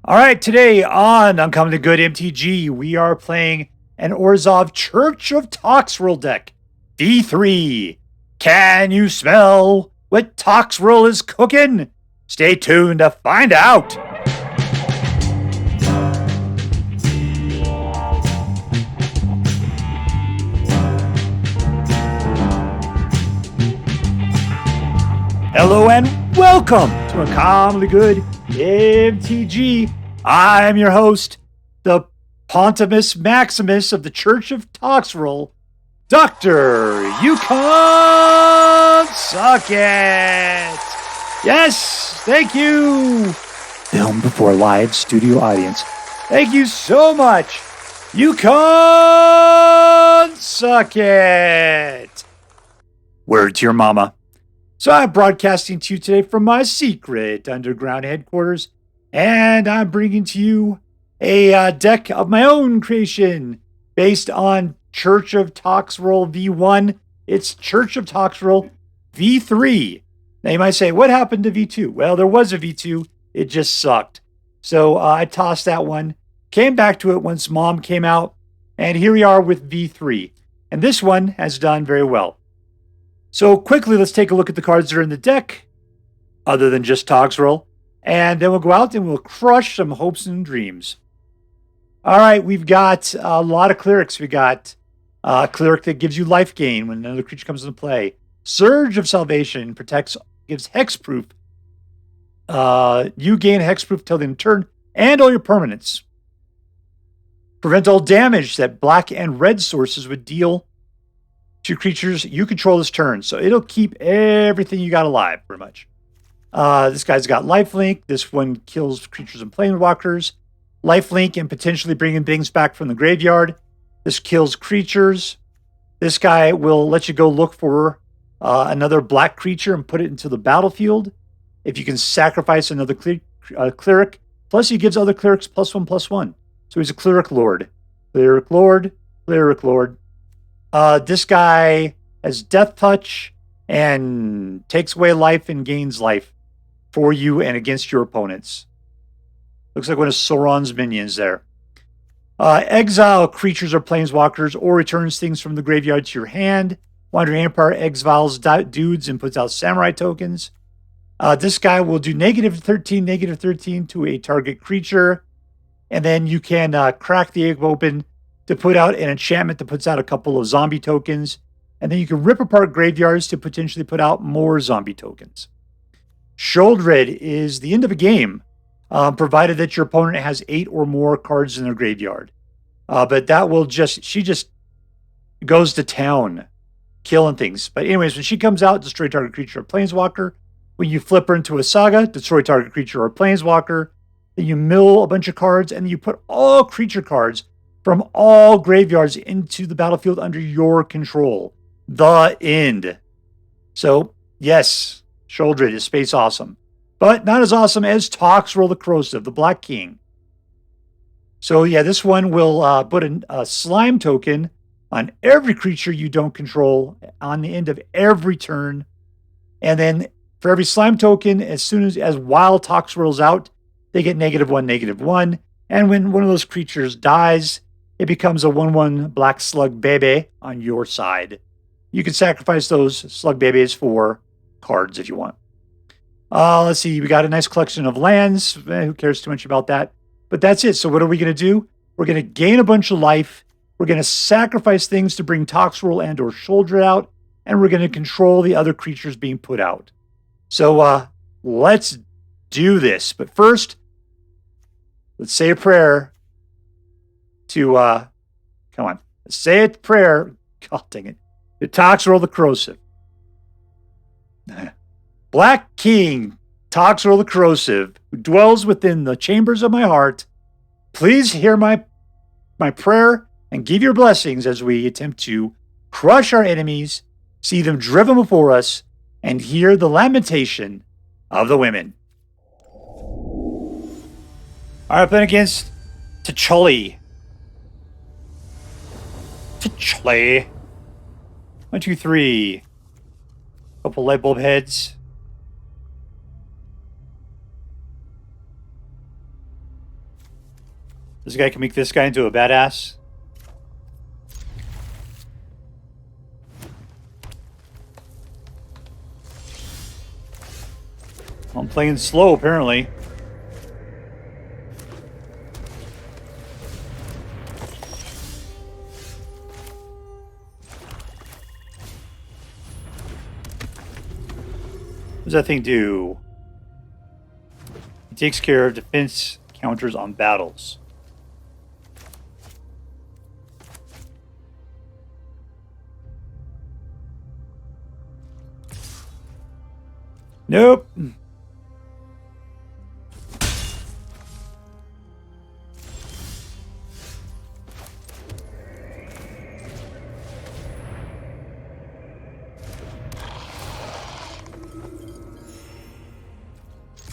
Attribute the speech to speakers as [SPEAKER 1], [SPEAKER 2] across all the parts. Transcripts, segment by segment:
[SPEAKER 1] All right, today on Uncommon to Good MTG, we are playing an Orzhov Church of Toxrill deck. V3. Can you smell what Toxrill is cooking? Stay tuned to find out. Hello and welcome to Uncommonly Good MTG. I'm your host, the Pontimus Maximus of the Church of Toxrill, Dr. Yukon SuckIt. Yes, thank you. Film before live studio audience. Thank you so much, Yukon SuckIt. Word to your mama. So I'm broadcasting to you today from my secret underground headquarters, and I'm bringing to you a deck of my own creation based on Church of Toxrill V1. It's Church of Toxrill V3. Now you might say, what happened to V2? Well, there was a V2. It just sucked. So I tossed that one, came back to it once Mom came out, and here we are with V3. And this one has done very well. So quickly, let's take a look at the cards that are in the deck, other than just Toxrill, and then we'll go out and we'll crush some hopes and dreams. All right, we've got a lot of clerics. We got a cleric that gives you life gain when another creature comes into play. Surge of Salvation gives hexproof. You gain hexproof till the end of turn and all your permanents. Prevent all damage that black and red sources would deal to creatures you control this turn. So it'll keep everything you got alive, pretty much. This guy's got lifelink. This one kills creatures and planeswalkers. Lifelink and potentially bringing things back from the graveyard. This kills creatures. This guy will let you go look for another black creature and put it into the battlefield. If you can sacrifice another cleric. Plus he gives other clerics +1/+1. So he's a cleric lord. Cleric lord. Cleric lord. This guy has Death Touch and takes away life and gains life for you and against your opponents. Looks like one of Sauron's minions there. Exile creatures or planeswalkers or returns things from the graveyard to your hand. Wandering Empire exiles dudes and puts out samurai tokens. This guy will do -13 to a target creature. And then you can crack the egg open to put out an enchantment that puts out a couple of zombie tokens. And then you can rip apart graveyards to potentially put out more zombie tokens. Sheoldred is the end of a game, provided that your opponent has 8 or more cards in their graveyard. But that will she just goes to town, killing things. But anyways, when she comes out, destroy target creature or planeswalker. When you flip her into a saga, destroy target creature or planeswalker. Then you mill a bunch of cards, and then you put all creature cards from all graveyards into the battlefield under your control. The end. So, yes, Sheoldred is space awesome. But not as awesome as Toxrill the Corrosive, the Black King. So, yeah, this one will put a slime token on every creature you don't control on the end of every turn. And then for every slime token, as soon as while Toxrill's out, they get -1/-1. And when one of those creatures dies, it becomes a 1/1 black slug baby on your side. You can sacrifice those slug babies for cards if you want. Let's see. We got a nice collection of lands. Who cares too much about that? But that's it. So what are we going to do? We're going to gain a bunch of life. We're going to sacrifice things to bring Toxrill and or Sheoldred out. And we're going to control the other creatures being put out. So let's do this. But first, let's say a prayer to, come on, let's say a prayer. God dang it. To Toxrill the Corrosive. Black King, Toxrill the Corrosive, who dwells within the chambers of my heart, please hear my prayer and give your blessings as we attempt to crush our enemies, see them driven before us, and hear the lamentation of the women. All right, playing against Tchully. Tchully. 1, 2, 3. Couple light bulb heads. This guy can make this guy into a badass. I'm playing slow, apparently. What does that thing do? It takes care of defense counters on battles. Nope.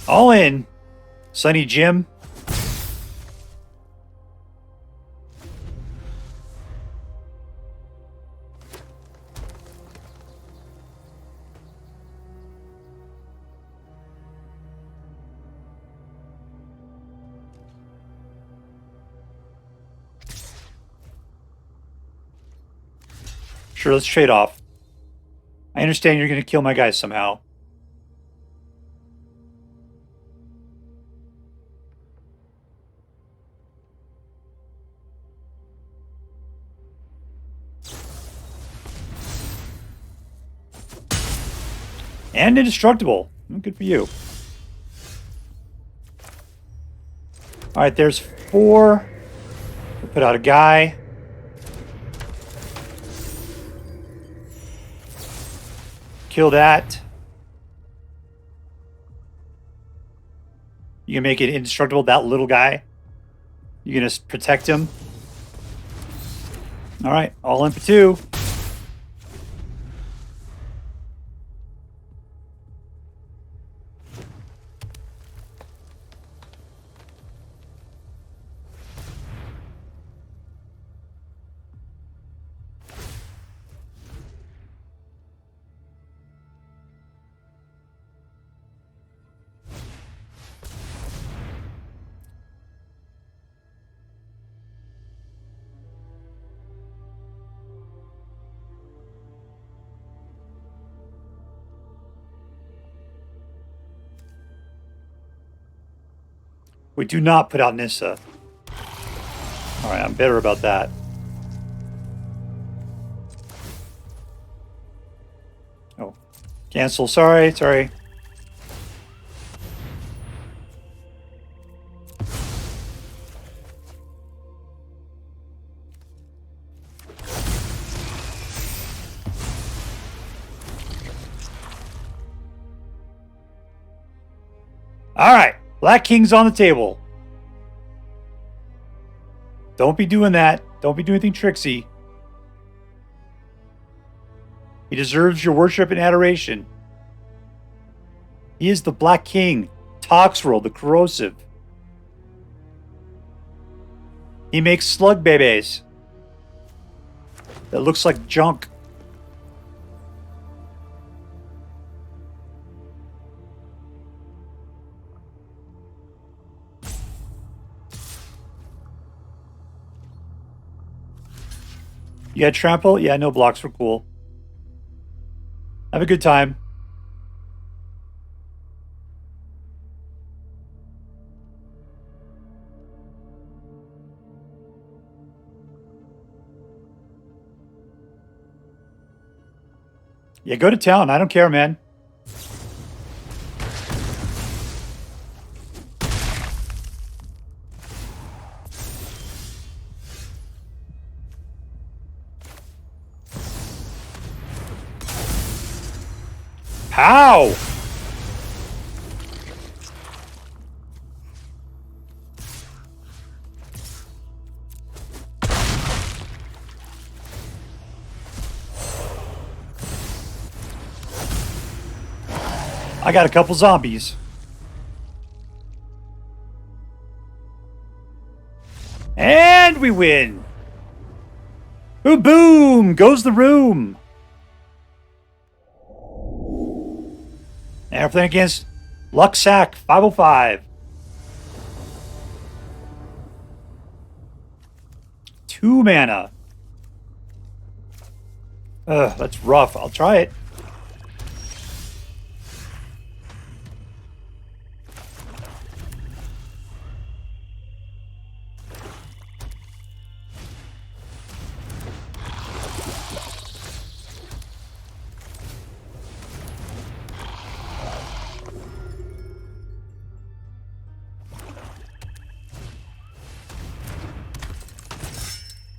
[SPEAKER 1] All in, Sonny Jim. Sure, let's trade off. I understand you're going to kill my guys somehow. And indestructible. Good for you. Alright, there's 4. We'll put out a guy. Kill that. You can make it indestructible, that little guy. You're going to protect him. Alright, all in for 2. We do not put out Nissa. Alright, I'm better about that. Oh. Cancel. Sorry. Alright. Black King's on the table. Don't be doing that. Don't be doing anything tricksy. He deserves your worship and adoration. He is the Black King. Toxrill, the Corrosive. He makes slug babies. That looks like junk. You got trample? Yeah, no blocks were cool. Have a good time. Yeah, go to town. I don't care, man. How? I got a couple zombies. And we win. Boom, boom, goes the room. And we're playing against Lucksack 505. 2 mana. Ugh, that's rough. I'll try it.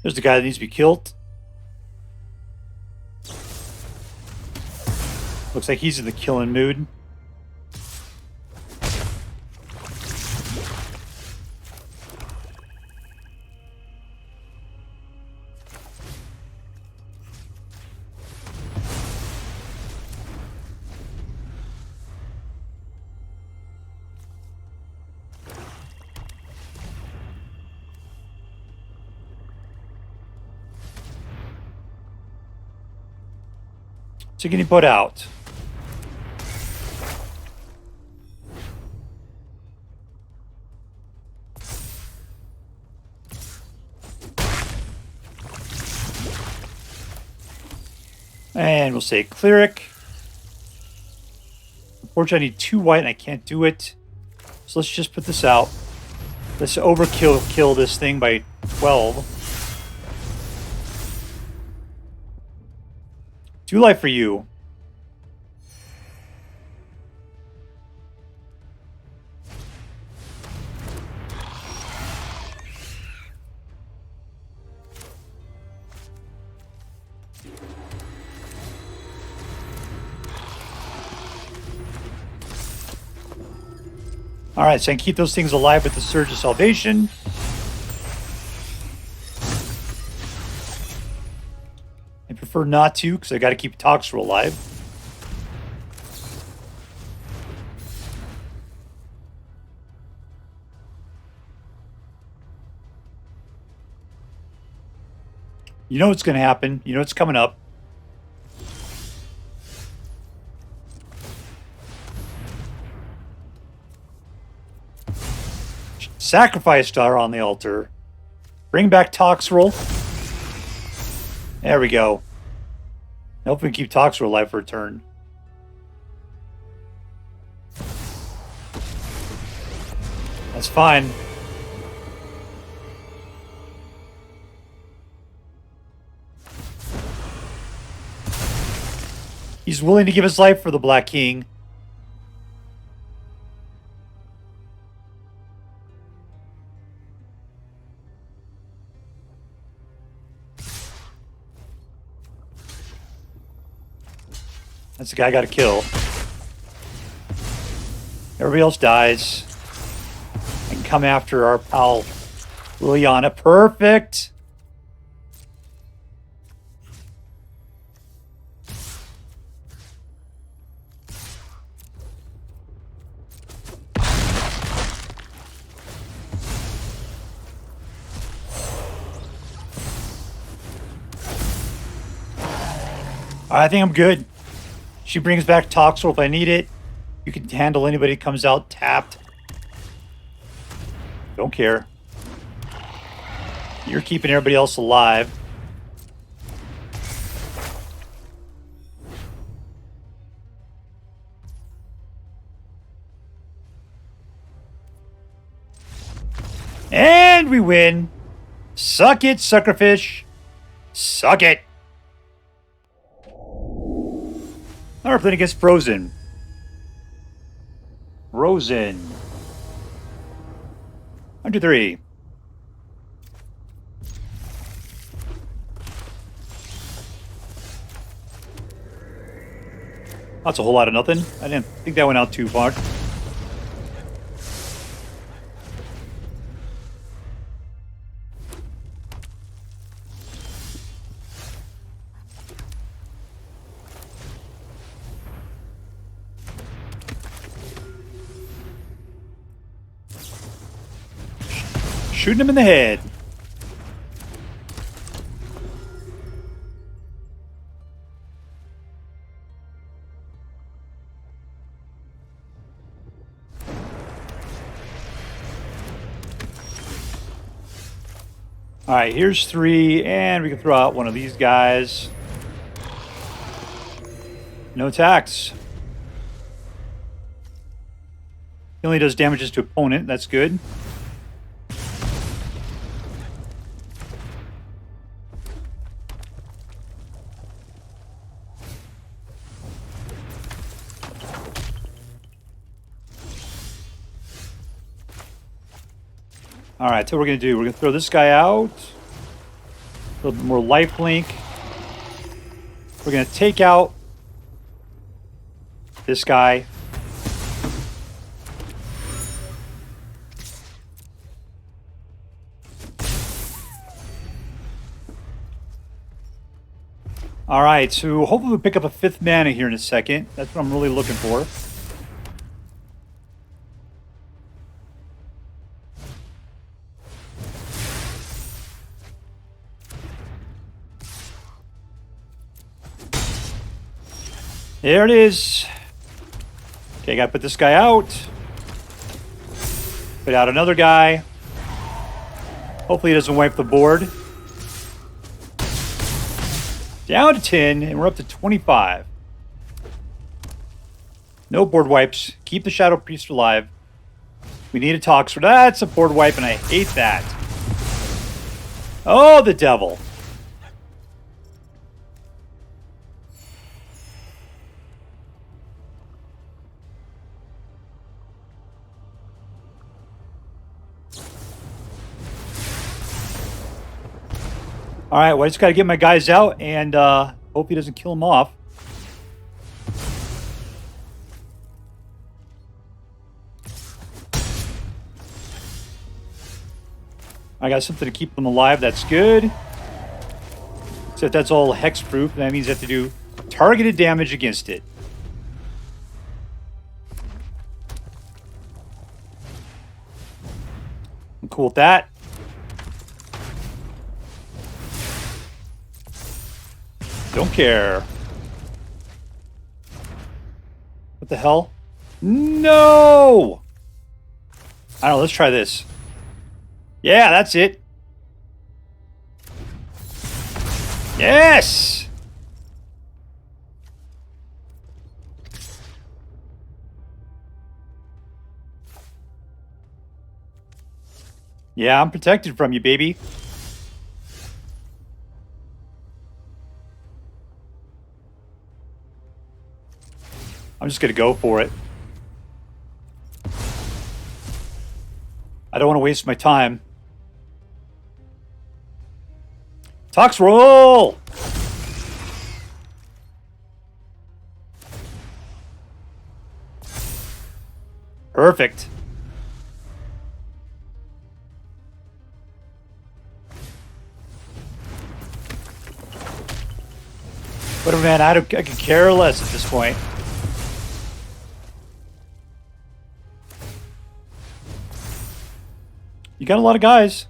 [SPEAKER 1] There's the guy that needs to be killed. Looks like he's in the killing mood. So getting put out. And we'll say Cleric. Unfortunately, I need 2 white and I can't do it. So let's just put this out. Let's kill this thing by 12. 2 life for you. Alright, so I can keep those things alive with the Surge of Salvation. I prefer not to, because I got to keep Toxrill alive. You know what's going to happen. You know what's coming up. Sacrifice Star on the altar. Bring back Toxrill. There we go. I hope we can keep Toxrill alive for a turn. That's fine. He's willing to give his life for the Black King. That's the guy I got to kill. Everybody else dies. I can come after our pal Liliana. Perfect. I think I'm good. She brings back Toxrill if I need it. You can handle anybody that comes out tapped. Don't care. You're keeping everybody else alive. And we win. Suck it, suckerfish. Suck it. Now we're playing against Frozen. Frozen. 103. That's a whole lot of nothing. I didn't think that went out too far. Shooting him in the head. All right, here's 3, and we can throw out one of these guys. No attacks. He only does damages to opponent. That's good. All right, so what we're going to do, we're going to throw this guy out. A little bit more lifelink. We're going to take out this guy. All right, so hopefully we'll pick up a 5th mana here in a second. That's what I'm really looking for. There it is. Okay, gotta put this guy out. Put out another guy. Hopefully he doesn't wipe the board. Down to 10, and we're up to 25. No board wipes. Keep the Shadow Priest alive. We need a Toxrill. That's a board wipe, and I hate that. Oh, the devil. All right, well, I just got to get my guys out and hope he doesn't kill them off. I got something to keep them alive. That's good. Except that's all hex-proof. That means I have to do targeted damage against it. I'm cool with that. Don't care. What the hell? No! I don't know, let's try this. Yeah, that's it. Yes! Yeah, I'm protected from you, baby. I'm just going to go for it. I don't want to waste my time. Toxrill! Perfect. But man, I could care less at this point. You got a lot of guys.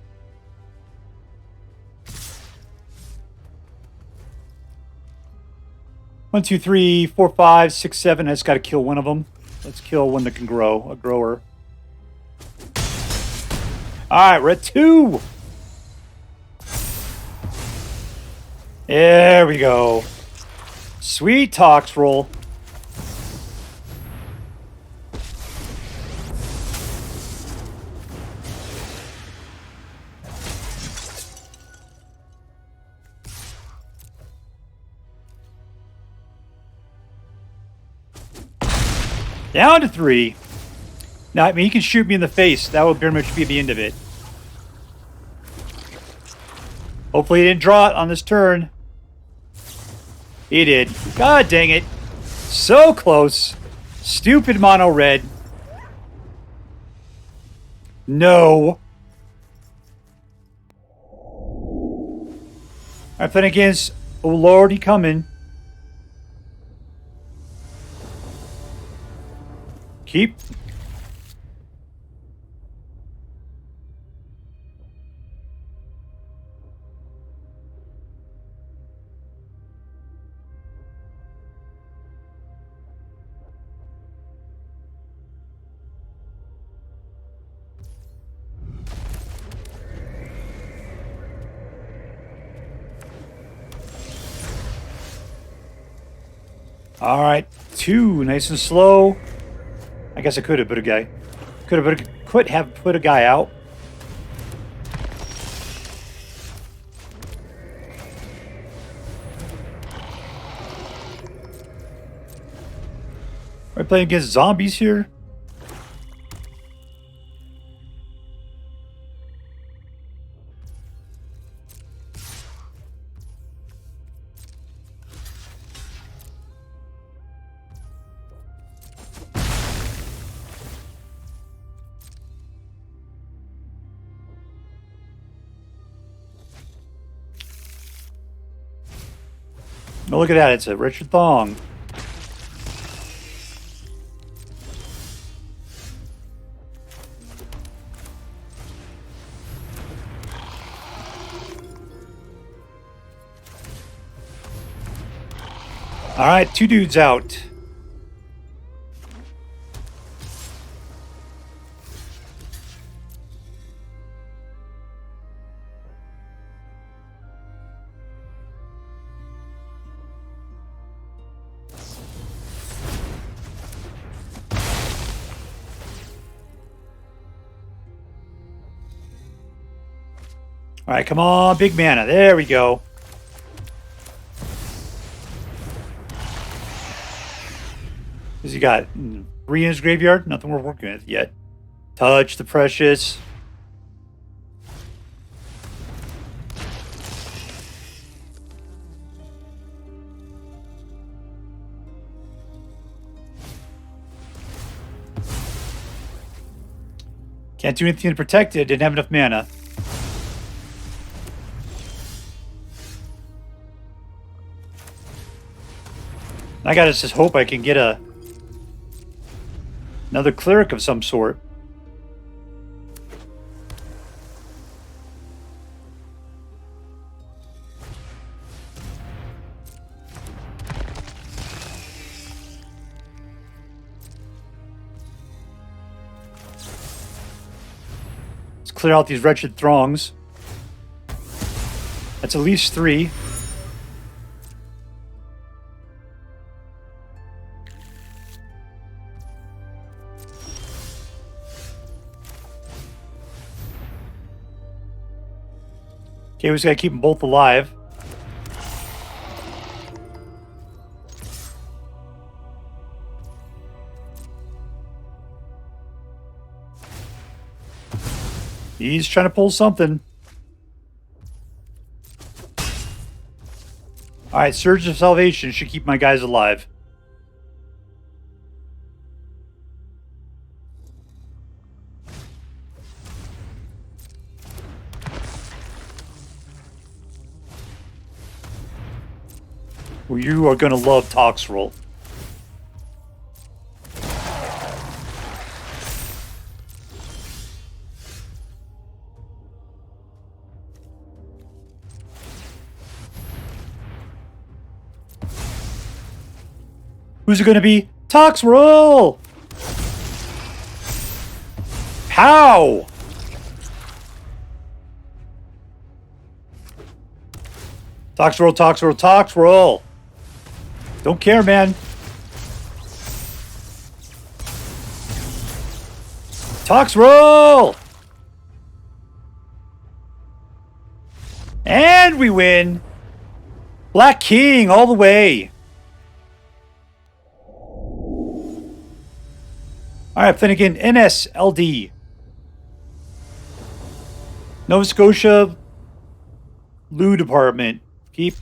[SPEAKER 1] One, two, three, 4, 5, 6, 7. I just got to kill one of them. Let's kill one that can grow. A grower. Alright, we're at 2. There we go. Sweet Toxrill. Down to 3. Now, I mean, he can shoot me in the face. That would very much be the end of it. Hopefully he didn't draw it on this turn. He did. God dang it. So close. Stupid mono red. No. I'm playing against OhLawdHeComing. Keep. All right, 2, nice and slow. I guess I could have put a guy. Could have put a guy out. Are we playing against zombies here? Oh, look at that. It's a Richard Thong. All right, 2 dudes out. All right, come on, big mana. There we go. What's he got? 3 in his graveyard? Nothing we're working with yet. Touch the precious. Can't do anything to protect it. Didn't have enough mana. I gotta just hope I can get another cleric of some sort. Let's clear out these wretched throngs. That's at least 3. Okay, we just gotta keep them both alive. He's trying to pull something. Alright, Surge of Salvation should keep my guys alive. Well, you are going to love Toxrill. Who's it going to be? Toxrill! How? Toxrill, Toxrill, Toxrill! Don't care, man. Toxrill! And we win. Black King all the way. Alright, Finnegan, n.s.l.d. Nova Scotia Loo Department. Keep.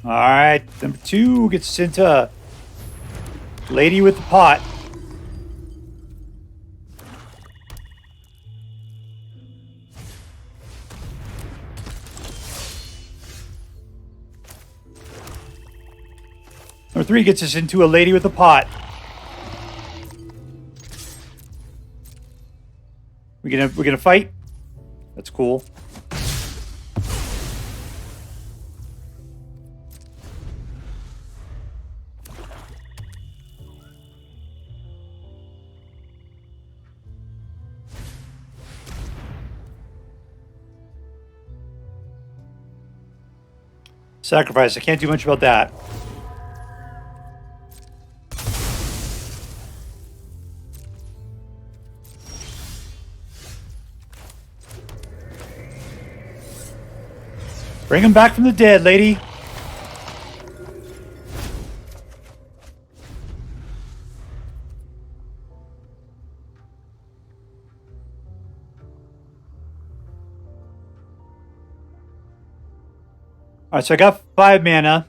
[SPEAKER 1] Alright, number 2 gets into Lady with the Pot. Number 3 gets us into a Lady with a Pot. We're gonna fight? That's cool. Sacrifice. I can't do much about that. Bring him back from the dead, lady. Alright, so I got 5 mana.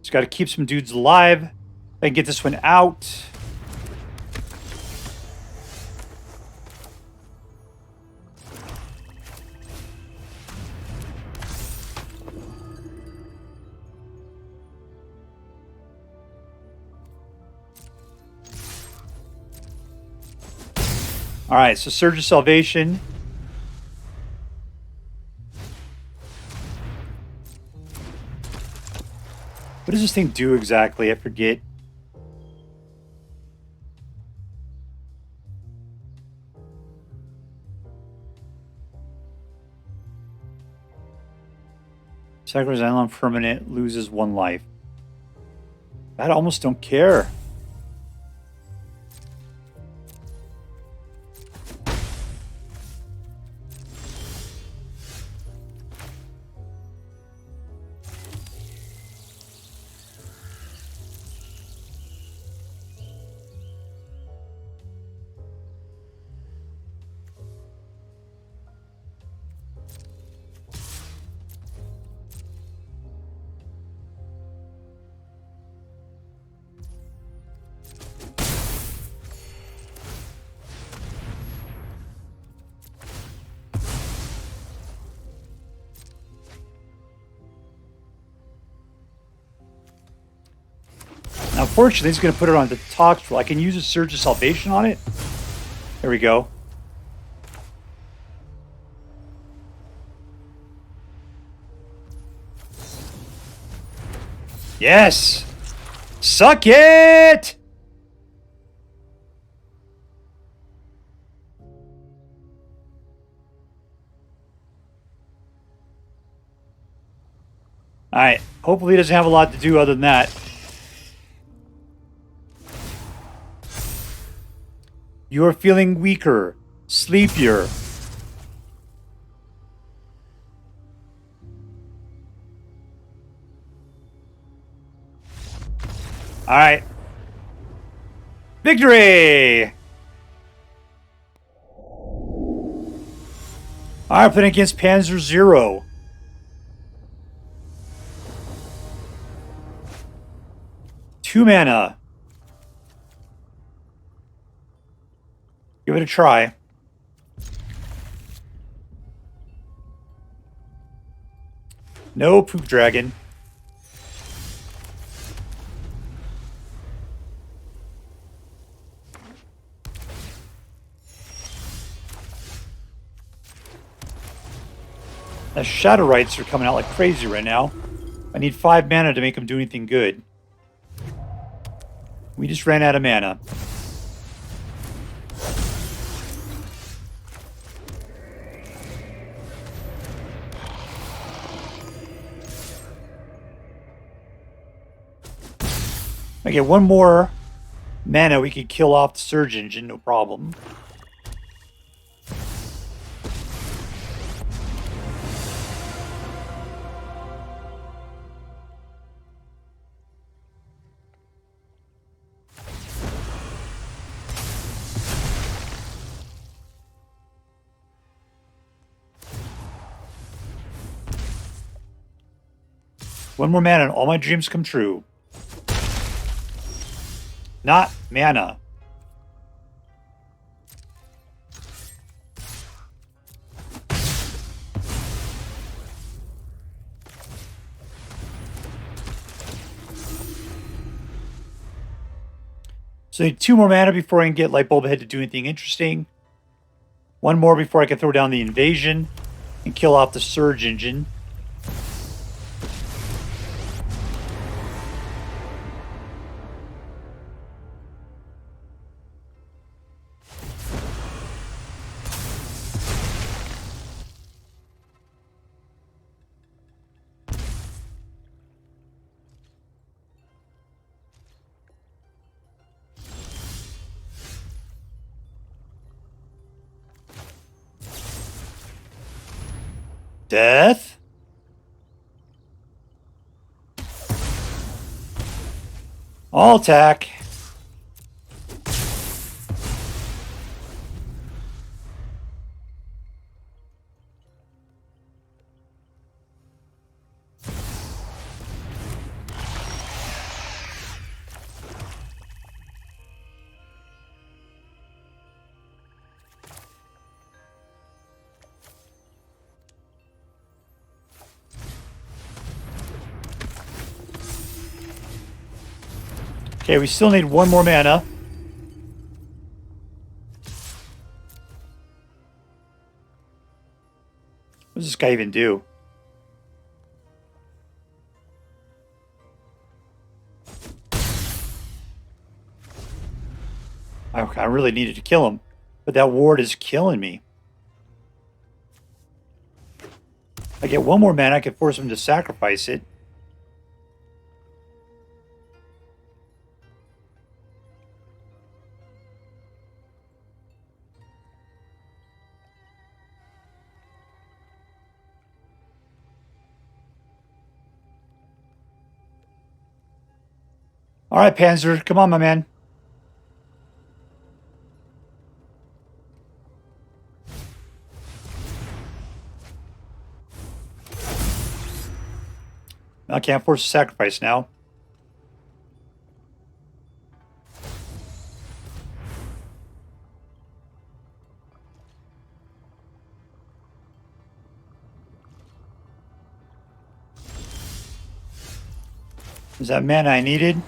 [SPEAKER 1] Just got to keep some dudes alive. If I can get this one out. Alright, so Surge of Salvation. What does this thing do exactly? I forget. Sacrifice Island permanent, loses 1 life. I almost don't care. Now, fortunately, he's going to put it on the Toxrill. I can use a Surge of Salvation on it. There we go. Yes! Suck it! Alright. Hopefully he doesn't have a lot to do other than that. You are feeling weaker, sleepier. All right. Victory! All right, playing against Panzer Xero. Two mana. Give it a try. No Poop Dragon. The Shadow-Rites are coming out like crazy right now. I need 5 mana to make them do anything good. We just ran out of mana. I get 1 more mana, we could kill off the Surge Engine, no problem. One more mana and all my dreams come true. Not mana. So I need 2 more mana before I can get Lightbulb Head to do anything interesting. 1 more before I can throw down the Invasion and kill off the Surge Engine. Death. All attack. Okay, we still need one more mana. What does this guy even do? I really needed to kill him, but that ward is killing me. If I get one more mana, I could force him to sacrifice it. All right, Panzer, come on, my man. I can't force a sacrifice now. Is that mana I needed?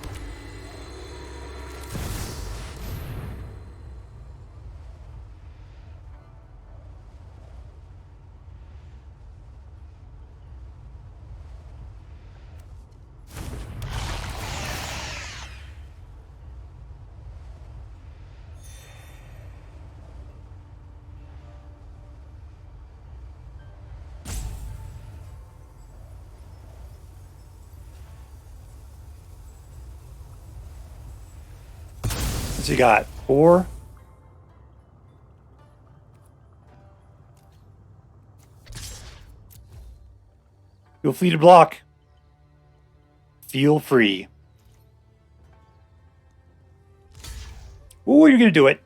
[SPEAKER 1] What's he got? 4? Feel free to block. Feel free. Ooh, you're gonna do it.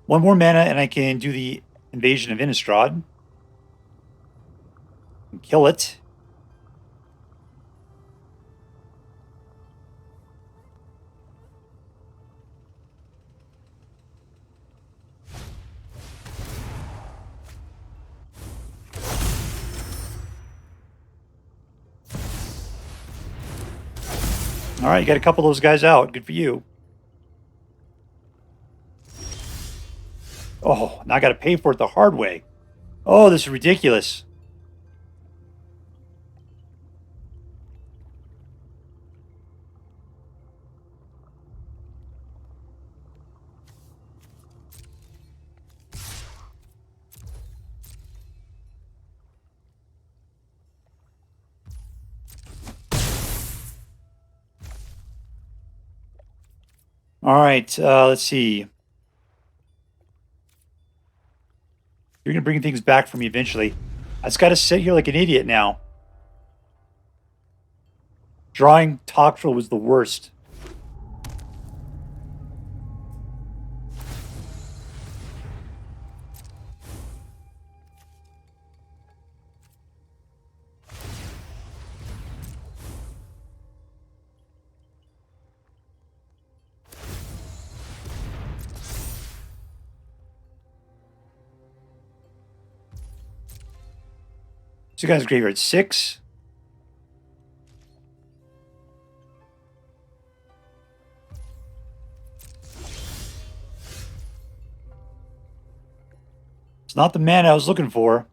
[SPEAKER 1] One more mana and I can do the Invasion of Innistrad. And kill it. All right, you got a couple of those guys out. Good for you. Oh, now I got to pay for it the hard way. Oh, this is ridiculous. All right, let's see. You're going to bring things back for me eventually. I just got to sit here like an idiot now. Drawing Toxrill was the worst. So you guys graveyard 6. It's not the mana I was looking for.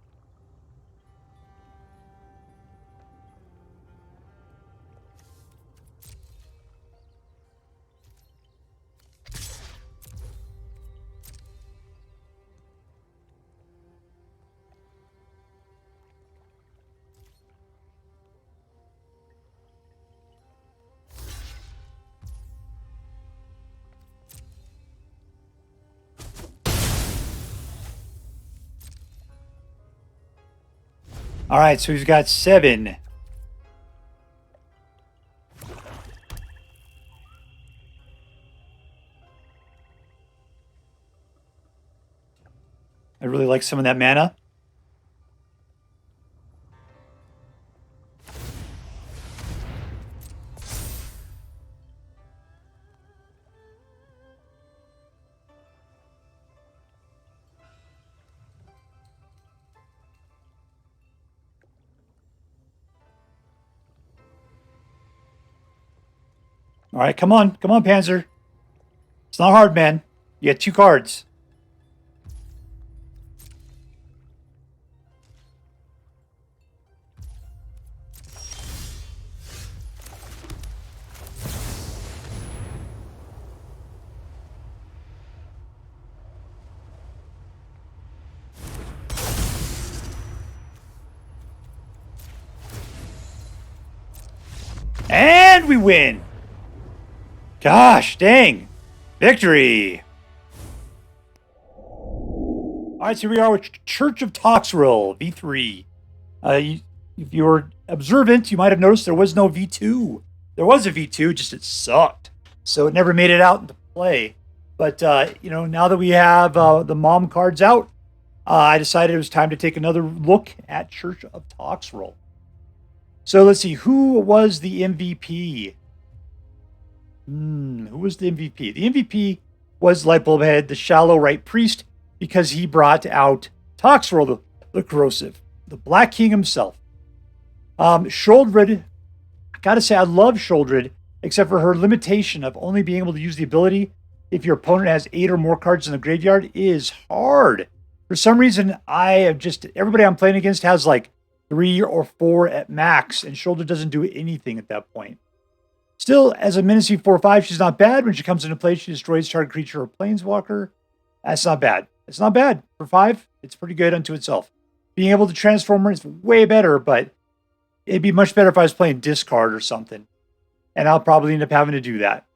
[SPEAKER 1] All right, so we've got 7. I really like some of that mana. All right, come on. Come on, Panzer. It's not hard, man. You get 2 cards. And we win. Gosh, dang. Victory. All right, so here we are with Church of Toxrill, V3. If you were observant, you might have noticed there was no V2. There was a V2, just it sucked. So it never made it out into play. But, now that we have the mom cards out, I decided it was time to take another look at Church of Toxrill. So let's see, who was the MVP? Who was the MVP? The MVP was Lightbulbhead, the Shadow-Rite Priest, because he brought out Toxrill, the Corrosive, the Black King himself. Sheoldred, I gotta say, I love Sheoldred, except for her limitation of only being able to use the ability if your opponent has 8 or more cards in the graveyard is hard. For some reason, everybody I'm playing against has like 3 or 4 at max, and Sheoldred doesn't do anything at that point. Still, as a Menacing 4/5, she's not bad. When she comes into play, she destroys target creature or planeswalker. That's not bad. It's not bad. For 5, it's pretty good unto itself. Being able to transform her is way better, but it'd be much better if I was playing discard or something. And I'll probably end up having to do that.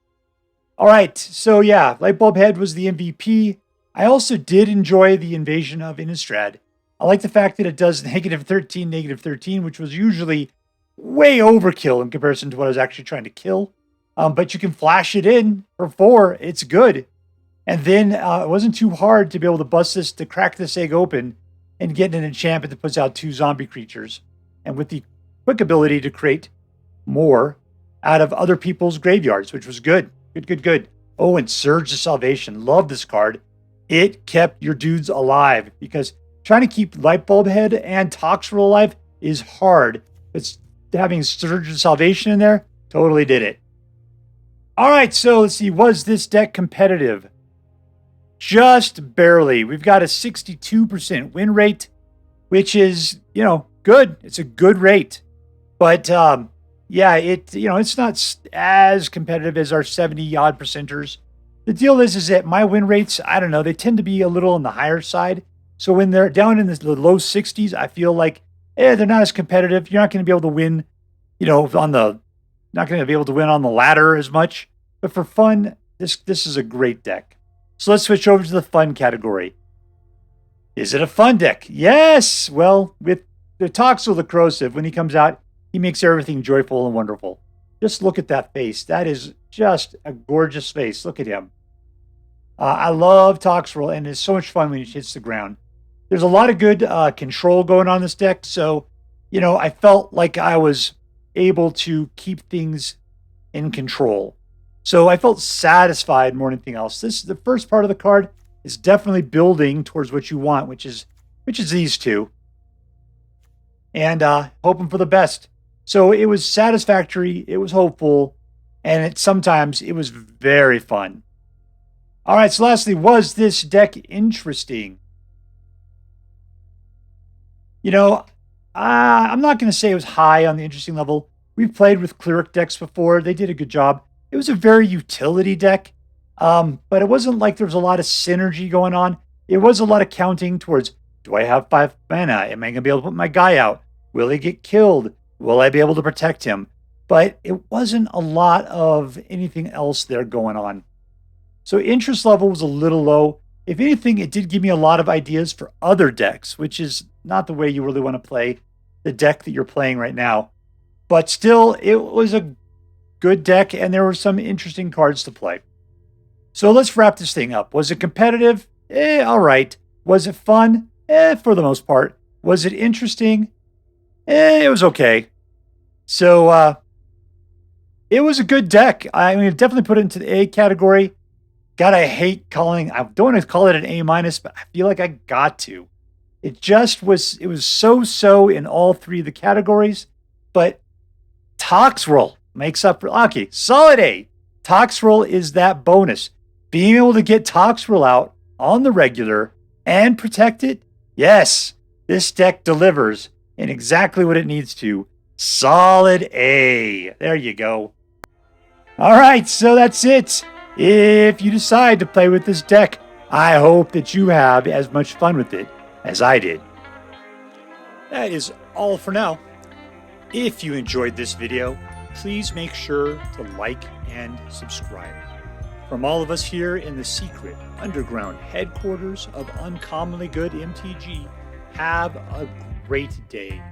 [SPEAKER 1] All right, so yeah, Lightbulbhead was the MVP. I also did enjoy the Invasion of Innistrad. I like the fact that it does -13, which was usually way overkill in comparison to what I was actually trying to kill. But you can flash it in for 4. It's good. And then it wasn't too hard to be able to bust this, to crack this egg open and get an enchantment that puts out 2 zombie creatures. And with the quick ability to create more out of other people's graveyards, which was good. Good. Oh, and Surge of Salvation. Love this card. It kept your dudes alive, because trying to keep Lightbulbhead and Toxrill alive is hard. It's having Surge of Salvation in there totally did it. All right, so let's see. Was this deck competitive? Just barely. We've got a 62% win rate, which is, good. It's a good rate. But yeah, it's not as competitive as our 70-odd percenters. The deal is that my win rates, I don't know, they tend to be a little on the higher side. So when they're down in the low 60s, I feel like, they're not as competitive. You're not going to be able to win, not going to be able to win on the ladder as much. But for fun, this is a great deck. So let's switch over to the fun category. Is it a fun deck? Yes! Well, with the Toxrill the Corrosive, when he comes out, he makes everything joyful and wonderful. Just look at that face. That is just a gorgeous face. Look at him. I love Toxrill, and it's so much fun when he hits the ground. There's a lot of good control going on in this deck, so, I felt like I was able to keep things in control. So I felt satisfied more than anything else. The first part of the card is definitely building towards what you want, which is these two. And hoping for the best. So it was satisfactory, it was hopeful, and sometimes it was very fun. All right, so lastly, was this deck interesting? I'm not going to say it was high on the interesting level. We've played with Cleric decks before. They did a good job. It was a very utility deck, but it wasn't like there was a lot of synergy going on. It was a lot of counting towards, do I have 5 mana? Am I going to be able to put my guy out? Will he get killed? Will I be able to protect him? But it wasn't a lot of anything else there going on. So interest level was a little low. If anything, it did give me a lot of ideas for other decks, which is not the way you really want to play. the deck that you're playing right now. But still, it was a good deck, and there were some interesting cards to play. So let's wrap this thing up. Was it competitive? All right. Was it fun? For the most part. Was it interesting? It was okay. So, it was a good deck. I mean, definitely put it into the A category. God, I hate calling, I don't want to call it an A-, but I feel like I got to. It just was, it was so-so in all three of the categories. But Toxrill makes up for, okay, solid A. Toxrill is that bonus. Being able to get Toxrill out on the regular and protect it, yes, this deck delivers in exactly what it needs to. Solid A. There you go. All right, so that's it. If you decide to play with this deck, I hope that you have as much fun with it as I did. That is all for now. If you enjoyed this video, please make sure to like and subscribe. From all of us here in the secret underground headquarters of Uncommonly Good MTG, have a great day.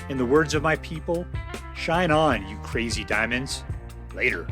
[SPEAKER 1] In the words of my people, shine on, you crazy diamonds. Later.